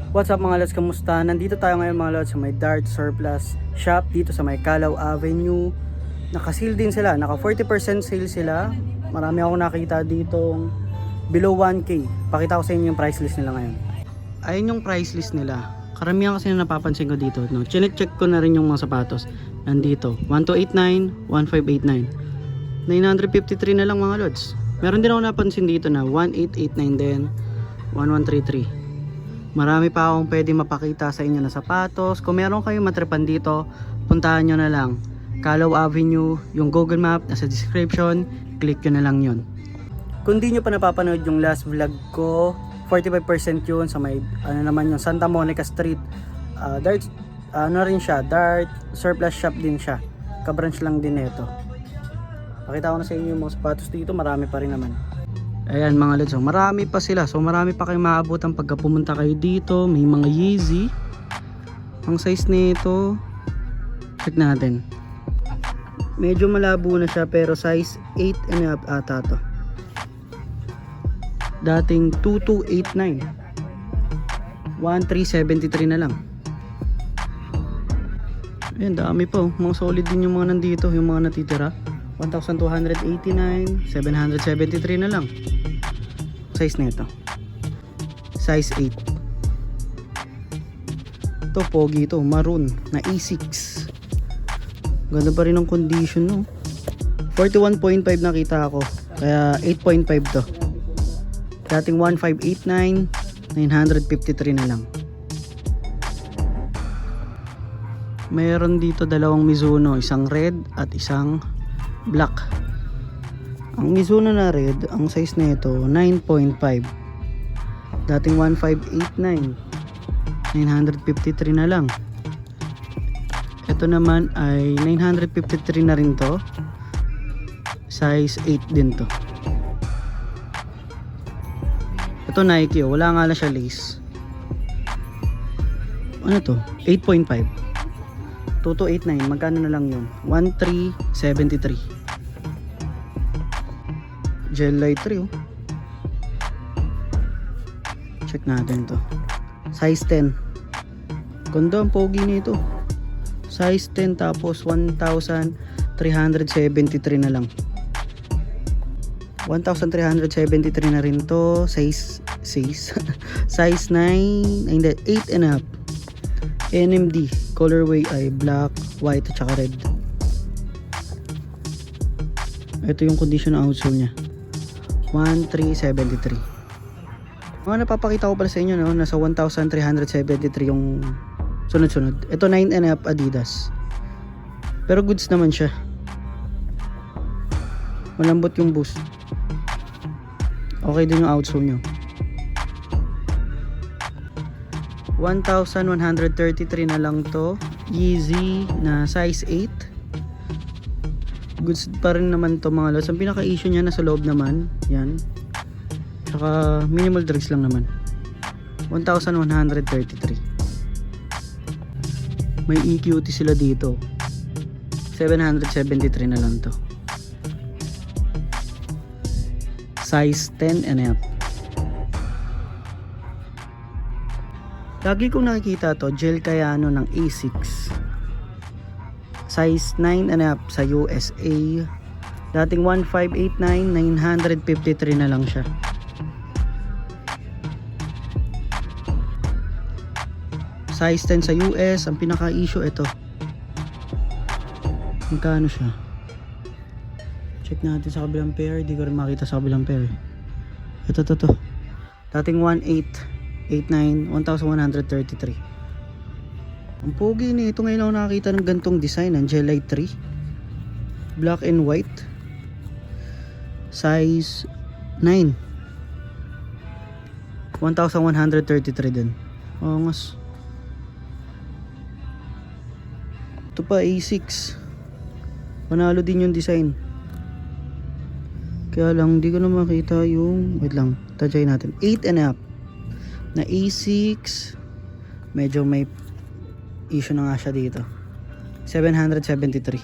What's up mga lods, kamusta? Nandito tayo ngayon mga lods sa may Dart Surplus Shop dito sa may Calao Avenue. Naka-sale din sila, naka 40% sale sila. Marami akong nakita dito below 1K. Pakita ko sa inyo yung price list nila ngayon. Ayun yung price list nila. Karamihan kasi na napapansin ko dito, no? Check ko na rin yung mga sapatos. Nandito, 1289, 1589. 953 na lang mga lods. Meron din ako napansin dito na 1889 din, 1133. Marami pa akong pwede mapakita sa inyo na sapatos. Kung meron kayong matripan dito, puntahan nyo na lang Calao Avenue, yung Google Map nasa description, click nyo na lang yun. Kung di nyo pa napapanood yung last vlog ko, 45% yun sa may naman yung Santa Monica Street. Dart, rin siya, Dart Surplus Shop din siya, kabranch lang din ito. Pakita ko na sa inyo yung mga sapatos dito, marami pa rin naman. Ayan mga lods, so marami pa sila. So marami pa kayong maabutan pagka pumunta kayo dito. May mga Yeezy. Ang size nito, check natin. Medyo malabo na siya pero size 8 and a half ata to. Dating 2289. 1373 na lang. Ayan, dami pa oh. Mga solid din yung mga nandito, yung mga natitira. 1289, 773 na lang. Size nito, size 8. Ito pogi ito, maroon na A6. Ganda pa rin ang condition, no? 41.5 nakita ako, kaya 8.5 to. Dating 1589, 953 na lang. Mayroon dito dalawang Mizuno, isang red at isang black. Ang Mizuno na red, ang size nito 9.5. Dating 1589, 953 na lang. Ito naman ay 953 na rin to. Size 8 din to. Ito Nike, wala nga lang siya lace. Ano to? 8.5. 2289, magkano na lang yun? 1373. Gel light 3 oh. Check natin to. Size 10. Ganda ang pogi nito. Size 10 tapos 1373 na lang. 1373 na rin to. Size size 9, hindi, 8 and a half. NMD. Colorway ay black, white at saka red. Ito yung condition ng outsole nya. 1373. Mga napapakita ko pala sa inyo, no? Nasa 1373 yung sunod-sunod. Ito 9 and a half Adidas. Pero goods naman siya. Malambot yung boost. Okay din yung outsole nyo. 1133 na lang to. Yeezy na size 8. Goods pa rin naman to mga lods. Ang pinaka issue niya nasa loob naman. Yan. Tsaka minimal drags lang naman. 1133. May EQT sila dito. 773 na lang to. Size 10 and a half. Lagi kong nakikita to, gel Kayano ng A6. Size 9 and a half sa USA. Dating 1589, 953 na lang siya. Size 10 sa US. Ang pinaka issue ito. Magkano siya? Check natin sa kabilang pair. Hindi ko rin makita sa kabilang pair. Ito to. Dating 1889, 1133. Ang pogi nito, ngayon ako nakakita ng gantong design ng Gel Light 3. Black and white. Size 9. 1133 din. Angas. Ito pa A6. Panalo din yung design. Kaya lang hindi ko na makita yung, wait lang, tadjay natin. 8 and a half na A6. Medyo may issue na nga siya dito. 773.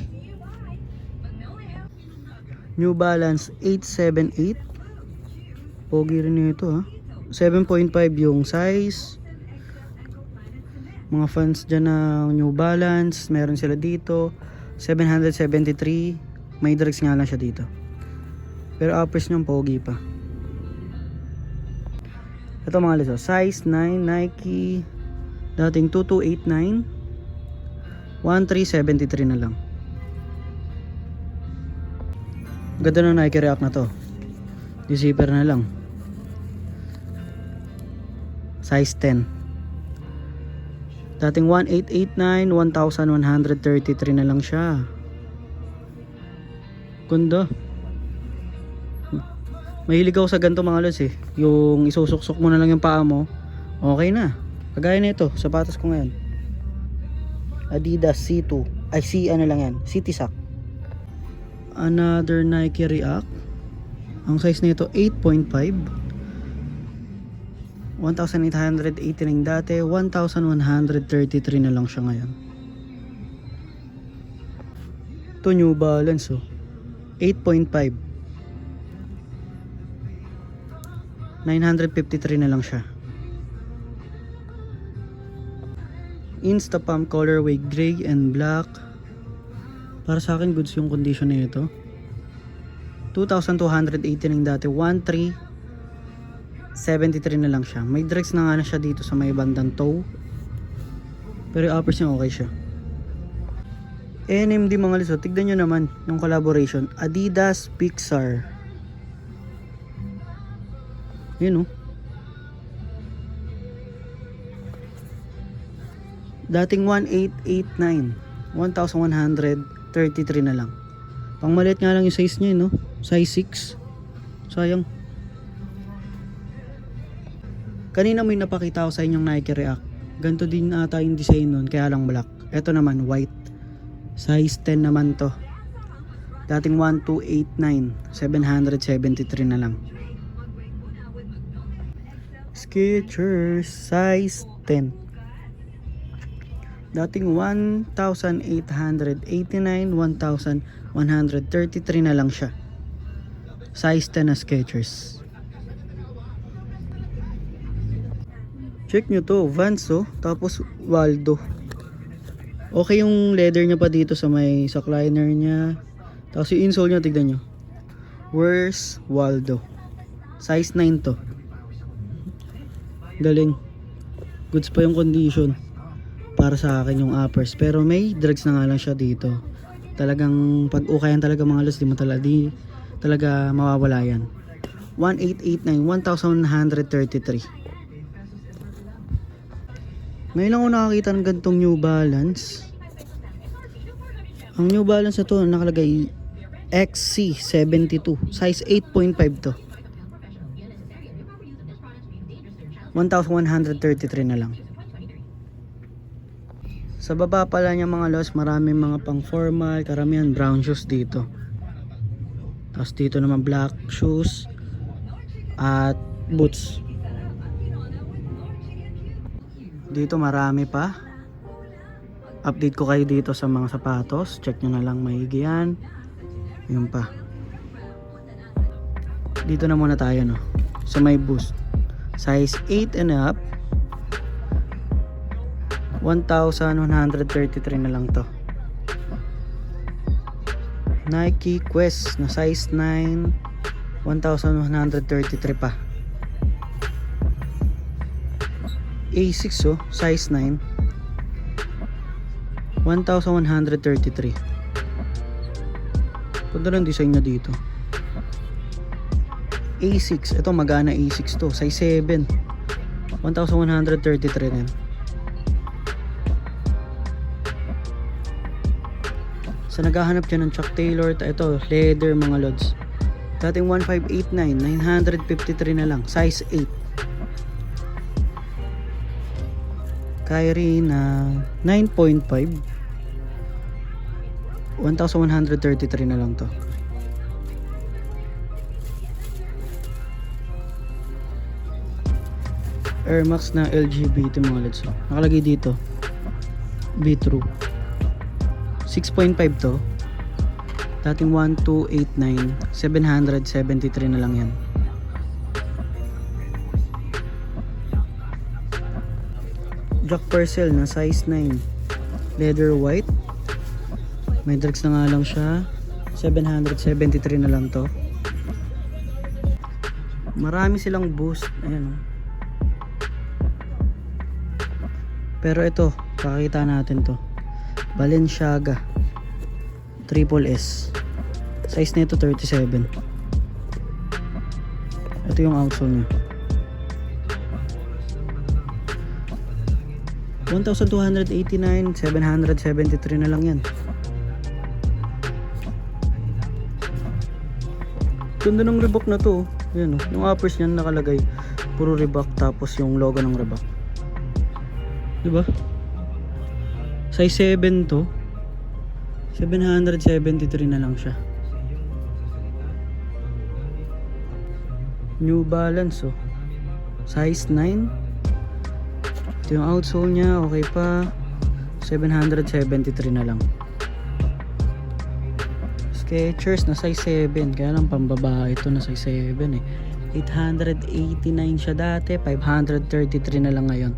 New Balance 878. Pogi rin nito ha. 7.5 yung size. Mga fans dyan na New Balance, meron sila dito. 773. May drugs nga lang siya dito. Pero uppers niyang pogi pa. Ito mga liso, size 9 Nike. Dating 2289. 1373 na lang. Ganda na Nike React na to. Di-zipper na lang. Size 10. Dating 1889, 1133 na lang siya. Ganda. Mahilig ako sa ganito mga lods eh. Yung isusuksok mo na lang yung paa mo, okay na. Kagaya na ito, sapatos ko ngayon. Adidas C2. Ay C ano lang yan, City Sack. Another Nike React. Ang size nito 8.5. 1,889 dati, 1,133 na lang siya ngayon. Ito New Balance oh. 8.5. 953 na lang siya. Instapump colorway gray and black. Para sa akin goods yung condition na ito. 2,289 dati, 1,373 na lang siya. May dregs na nga na siya dito sa may bandang toe. Pero yung uppers niya okay siya. NMD mga liso, tignan nyo naman yung collaboration. Adidas Pixar. Yun oh. Dating 1889, 1,133 na lang. Pang maliit nga lang yung size niya no. Size 6. Sayang. Kanina may napakita ko sa inyong Nike React. Ganito din ata yung design nun, kaya lang black. Ito naman white. Size 10 naman to. Dating 1289, 773 na lang. Skechers size 10. Dating 1,889, 1,133 na lang siya. Size 10 na Skechers. Check nyo to, Vans oh, tapos Waldo. Okay yung leather niya pa dito sa may sockliner niya. Tapos yung insole niya, tignan nyo. Where's Waldo? Size 9 to. Galing. Goods pa yung condition. Para sa akin yung uppers. Pero may drugs na nga lang siya dito. Talagang pag ukayan talaga mga lods, di talaga mawawala yan. 1889, 1,133. Ngayon lang ako nakakita ng gantong New Balance. Ang New Balance na to nakalagay XC72, size 8.5 to. 1,133 na lang. Sa baba pala niya mga lods, maraming mga pang formal, karamihan brown shoes dito. Tapos dito naman black shoes at boots. Dito marami pa. Update ko kayo dito sa mga sapatos. Check nyo na lang maigi yan. Yun pa. Dito na muna tayo no. Sa may boost. Size 8 and up. 1,133 na lang to. Nike Quest na size 9. 1,133 pa. A6 oh, size 9. 1,133. Ganda lang design niya dito. A6, ito magana A6 to, size 7. 1,133 rin. Sa naghahanap dyan ng Chuck Taylor, ito leather mga lods. Dating 1,589, 953 na lang, size 8. Kyrie na 9.5, 1,133 na lang to. Air Max na LGBT mga lods. Nakalagay dito Be-True 6.5 to. Dating 1,289, 773 na lang yan. Jack Purcell na size 9. Leather white. May drugs na nga lang siya. 773 na lang to. Marami silang boost. Ayan oh. Pero ito, pakita natin to. Balenciaga Triple S. Size nito 37. Ito yung outsole niya. 1,289, 773 na lang yan. Ganda ng Reebok na to. Ayan, yung uppers niyan nakalagay puro Reebok tapos yung logo ng Reebok. Diba? Size 7 to. 773 na lang siya. New Balance oh. Size 9. Ito yung outsole niya, okay pa. 773 na lang. Skechers na size 7, kaya lang pambabae ito na size 7 eh. 889 siya dati, 533 na lang ngayon.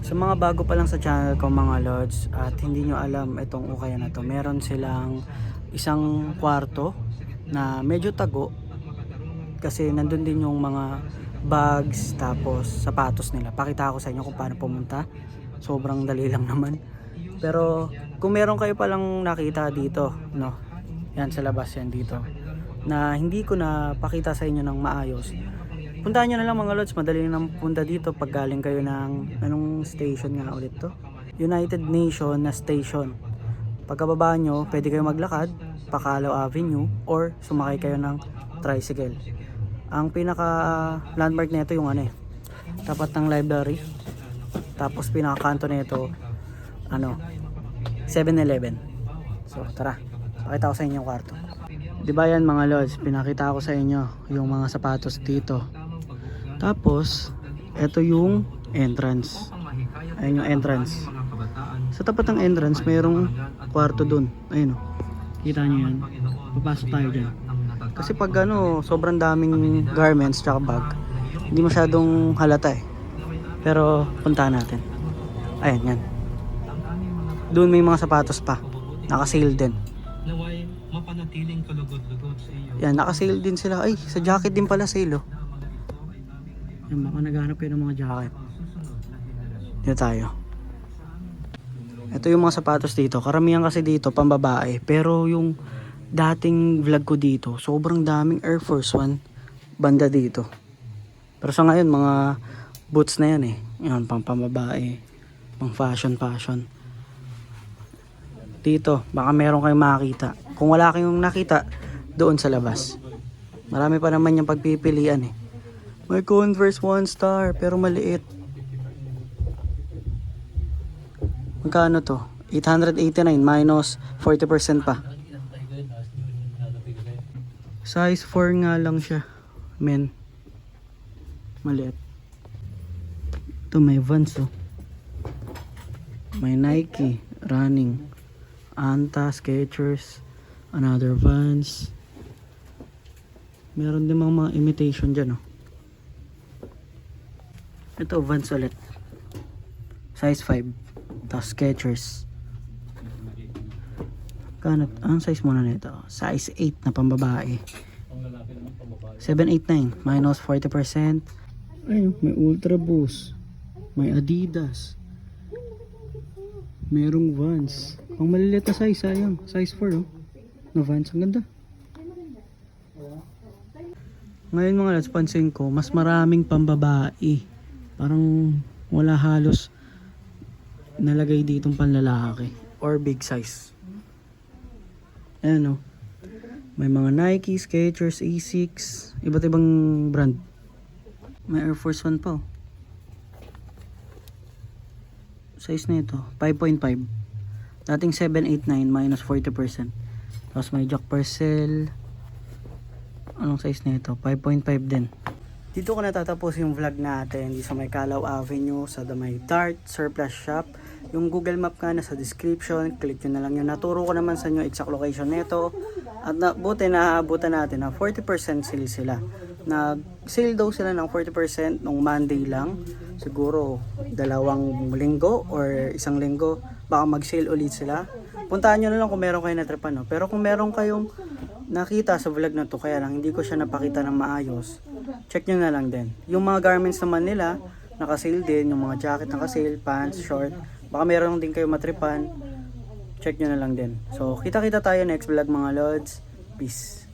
Sa mga bago pa lang sa channel ko mga lods at hindi nyo alam itong ukaya na to, meron silang isang kwarto na medyo tago kasi nandun din yung mga bags tapos sapatos nila. Pakita ko sa inyo kung paano pumunta, sobrang dali lang naman. Pero kung meron kayo palang nakita dito, no, yan sa labas yan dito, na hindi ko na pakita sa inyo ng maayos, puntahan nyo na lang mga lods. Madali lang punta dito pag galing kayo ng anong station nga ulit to, United Nation na station. Pagkababa nyo, pwede kayo maglakad pa Calao Avenue or sumakay kayo ng tricycle. Ang pinaka landmark nito yung ano eh, tapat ng library. Tapos pinaka kanto nito ano, 7-Eleven. So tara, pakita ko sa inyo yung kwarto. Diba yan mga lods, pinakita ko sa inyo yung mga sapatos dito. Tapos ito yung entrance. Ayun yung entrance. Sa tapat ng entrance mayroong kwarto dun. Ayun o, kita nyo yan. Papasok tayo dyan. Kasi pag ano, sobrang daming garments tsaka bag, hindi masyadong halata eh. Pero puntahan natin. Ayan yan. Doon may mga sapatos pa, naka-sale din. Yan, naka-sale din sila. Ay, sa jacket din pala sale oh. Yan, baka naghanap kayo ng mga jacket. Dito tayo. Ito yung mga sapatos dito. Karamihan kasi dito pambabae. Pero yung dating vlog ko dito, sobrang daming Air Force One banda dito. Pero sa ngayon, mga boots na yan eh. Yan, pang pambabae, pang fashion. Dito, baka meron kayong makakita. Kung wala kayong nakita, doon sa labas. Marami pa naman yung pagpipilian eh. May Converse 1 star, pero maliit. Magkano to? 889 minus 40% pa. Size 4 nga lang siya, men. Maliit. Ito may Vans oh. May Nike, running, Anta, Skechers, another Vans. Meron din mga imitation dyan oh. Ito Vans ulit. Size 5. Tapos Skechers. Ang size muna nito, size 8 na pambabae. 789 minus 40%. Ayun, may Ultra Boost, may Adidas, merong Vans. Ang maliliit na size, ayun, size 4 oh, na Vans. Ang ganda. Ngayon mga lads, pansin ko mas maraming pambabae. Parang wala halos nalagay ditong panlalaki or big size. Ayan o. May mga Nike, Skechers, Asics, iba't ibang brand. May Air Force One pa oh. Size na ito, 5.5. Dating 789 minus 40%. Tapos may Jack Purcell. Anong size na ito? 5.5 din. Dito ko natatapos yung vlog natin dito sa may Calao Avenue sa may Dart Surplus Shop. Yung Google Map ka nasa description, click nyo na lang yun. Naturo ko naman sa inyo exact location nito. At buti naaabutan natin na 40% sale sila. Nag-sale daw sila ng 40% nung Monday lang. siguro 2 linggo or 1 linggo, baka mag-sale ulit sila. Puntahan nyo na lang kung meron kayo natripan, no? Pero kung meron kayong nakita sa vlog na to, kaya lang hindi ko siya napakita ng maayos, check nyo na lang din. Yung mga garments naman nila, naka-sale din, yung mga jacket naka-sale, pants, short, baka meron din kayo matripan, check nyo na lang din. So, kita-kita tayo next vlog mga lods. Peace.